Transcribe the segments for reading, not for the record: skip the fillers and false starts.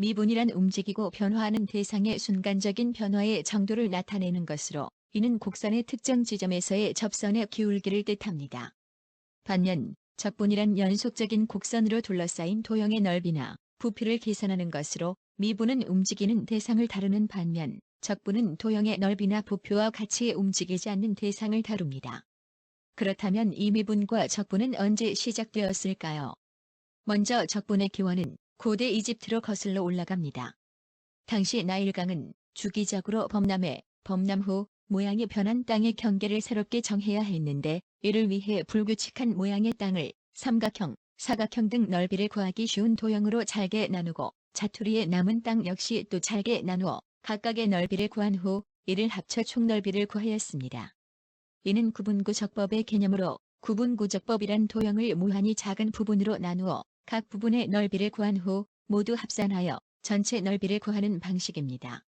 미분이란 움직이고 변화하는 대상의 순간적인 변화의 정도를 나타내는 것으로 이는 곡선의 특정 지점에서의 접선의 기울기를 뜻합니다. 반면 적분이란 연속적인 곡선으로 둘러싸인 도형의 넓이나 부피를 계산하는 것으로 미분은 움직이는 대상을 다루는 반면 적분은 도형의 넓이나 부피와 같이 움직이지 않는 대상을 다룹니다. 그렇다면 이 미분과 적분은 언제 시작되었을까요? 먼저 적분의 기원은 고대 이집트로 거슬러 올라갑니다. 당시 나일강은 주기적으로 범람 후 모양이 변한 땅의 경계를 새롭게 정해야 했는데 이를 위해 불규칙한 모양의 땅을 삼각형, 사각형 등 넓이를 구하기 쉬운 도형으로 잘게 나누고 자투리에 남은 땅 역시 또 잘게 나누어 각각의 넓이를 구한 후 이를 합쳐 총 넓이를 구하였습니다. 이는 구분구적법의 개념으로 구분구적법이란 도형을 무한히 작은 부분으로 나누어 각 부분의 넓이를 구한 후 모두 합산하여 전체 넓이를 구하는 방식입니다.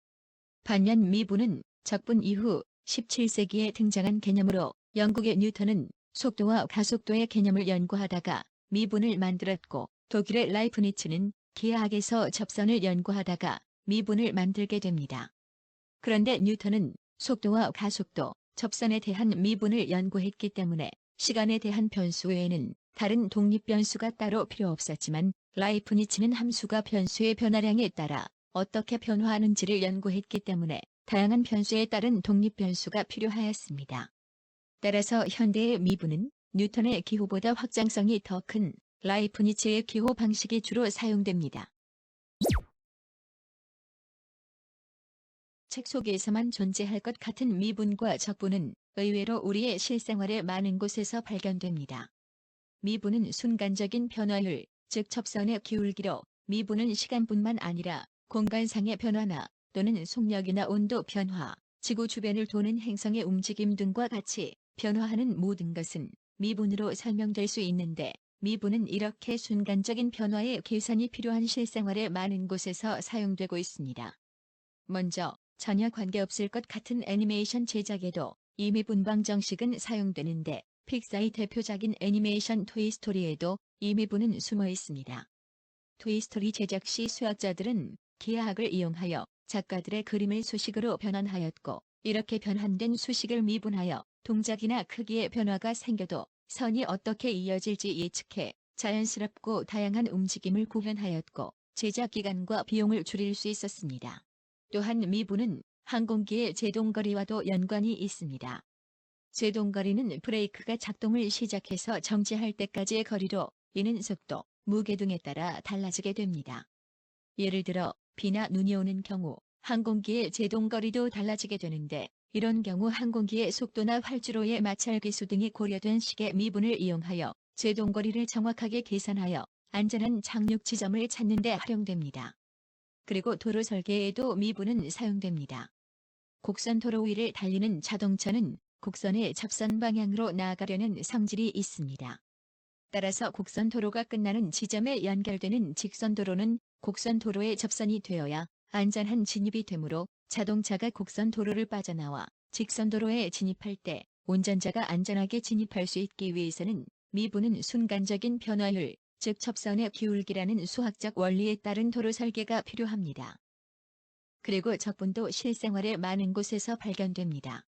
반면 미분은 적분 이후 17세기에 등장한 개념으로 영국의 뉴턴은 속도와 가속도의 개념을 연구하다가 미분을 만들었고 독일의 라이프니츠는 기하학에서 접선을 연구하다가 미분을 만들게 됩니다. 그런데 뉴턴은 속도와 가속도, 접선에 대한 미분을 연구했기 때문에 시간에 대한 변수 외에는 다른 독립 변수가 따로 필요 없었지만 라이프니츠는 함수가 변수의 변화량에 따라 어떻게 변화하는지를 연구했기 때문에 다양한 변수에 따른 독립 변수가 필요하였습니다. 따라서 현대의 미분은 뉴턴의 기호보다 확장성이 더 큰 라이프니츠의 기호 방식이 주로 사용됩니다. 책 속에서만 존재할 것 같은 미분과 적분은 의외로 우리의 실생활의 많은 곳에서 발견됩니다. 미분은 순간적인 변화율, 즉 접선의 기울기로 미분은 시간뿐만 아니라 공간상의 변화나 또는 속력이나 온도 변화, 지구 주변을 도는 행성의 움직임 등과 같이 변화하는 모든 것은 미분으로 설명될 수 있는데 미분은 이렇게 순간적인 변화의 계산이 필요한 실생활의 많은 곳에서 사용되고 있습니다. 먼저 전혀 관계없을 것 같은 애니메이션 제작에도 이 미분 방정식은 사용되는데 픽사의 대표작인 애니메이션 토이스토리에도 이 미분은 숨어 있습니다. 토이스토리 제작 시 수학자들은 기하학을 이용하여 작가들의 그림을 수식으로 변환하였고 이렇게 변환된 수식을 미분하여 동작이나 크기의 변화가 생겨도 선이 어떻게 이어질지 예측해 자연스럽고 다양한 움직임을 구현하였고 제작 기간과 비용을 줄일 수 있었습니다. 또한 미분은 항공기의 제동거리와도 연관이 있습니다. 제동거리는 브레이크가 작동을 시작해서 정지할 때까지의 거리로 이는 속도, 무게 등에 따라 달라지게 됩니다. 예를 들어 비나 눈이 오는 경우 항공기의 제동거리도 달라지게 되는데 이런 경우 항공기의 속도나 활주로의 마찰 계수 등이 고려된 식의 미분을 이용하여 제동거리를 정확하게 계산하여 안전한 착륙 지점을 찾는 데 활용됩니다. 그리고 도로 설계에도 미분은 사용됩니다. 곡선 도로 위를 달리는 자동차는 곡선의 접선 방향으로 나아가려는 성질이 있습니다. 따라서 곡선 도로가 끝나는 지점에 연결되는 직선 도로는 곡선 도로의 접선이 되어야 안전한 진입이 되므로 자동차가 곡선 도로를 빠져나와 직선 도로에 진입할 때 운전자가 안전하게 진입할 수 있기 위해서는 미분은 순간적인 변화율, 즉 접선의 기울기라는 수학적 원리에 따른 도로 설계가 필요합니다. 그리고 적분도 실생활의 많은 곳에서 발견됩니다.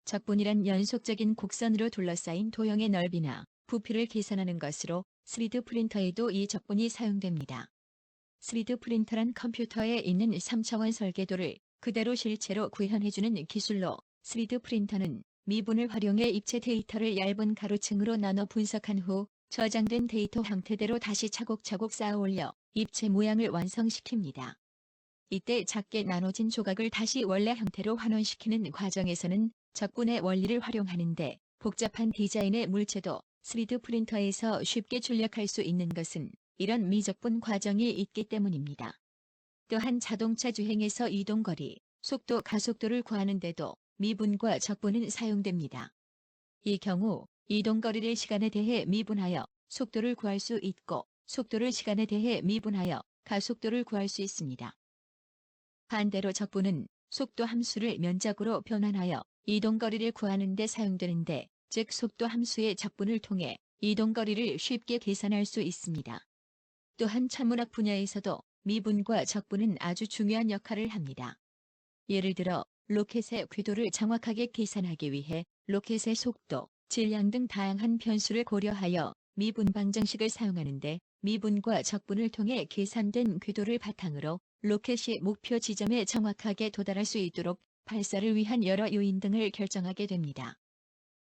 적분이란 연속적인 곡선으로 둘러싸인 도형의 넓이나 부피를 계산하는 것으로 3D 프린터에도 이 적분이 사용됩니다. 3D 프린터란 컴퓨터에 있는 3차원 설계도를 그대로 실체로 구현해주는 기술로 3D 프린터는 미분을 활용해 입체 데이터를 얇은 가로층으로 나눠 분석한 후 저장된 데이터 형태대로 다시 차곡차곡 쌓아 올려 입체 모양을 완성시킵니다. 이때 작게 나눠진 조각을 다시 원래 형태로 환원시키는 과정에서는 적분의 원리를 활용하는데 복잡한 디자인의 물체도 3D 프린터에서 쉽게 출력할 수 있는 것은 이런 미적분 과정이 있기 때문입니다. 또한 자동차 주행에서 이동거리, 속도, 가속도를 구하는 데도 미분과 적분은 사용됩니다. 이 경우 이동거리를 시간에 대해 미분하여 속도를 구할 수 있고 속도를 시간에 대해 미분하여 가속도를 구할 수 있습니다. 반대로 적분은 속도 함수를 면적으로 변환하여 이동거리를 구하는 데 사용되는데 즉 속도 함수의 적분을 통해 이동거리를 쉽게 계산할 수 있습니다. 또한 천문학 분야에서도 미분과 적분은 아주 중요한 역할을 합니다. 예를 들어 로켓의 궤도를 정확하게 계산하기 위해 로켓의 속도, 질량 등 다양한 변수를 고려하여 미분 방정식을 사용하는데, 미분과 적분을 통해 계산된 궤도를 바탕으로 로켓이 목표 지점에 정확하게 도달할 수 있도록 발사를 위한 여러 요인 등을 결정하게 됩니다.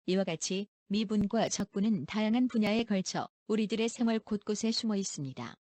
이와 같이 미분과 적분은 다양한 분야에 걸쳐 우리들의 생활 곳곳에 숨어 있습니다.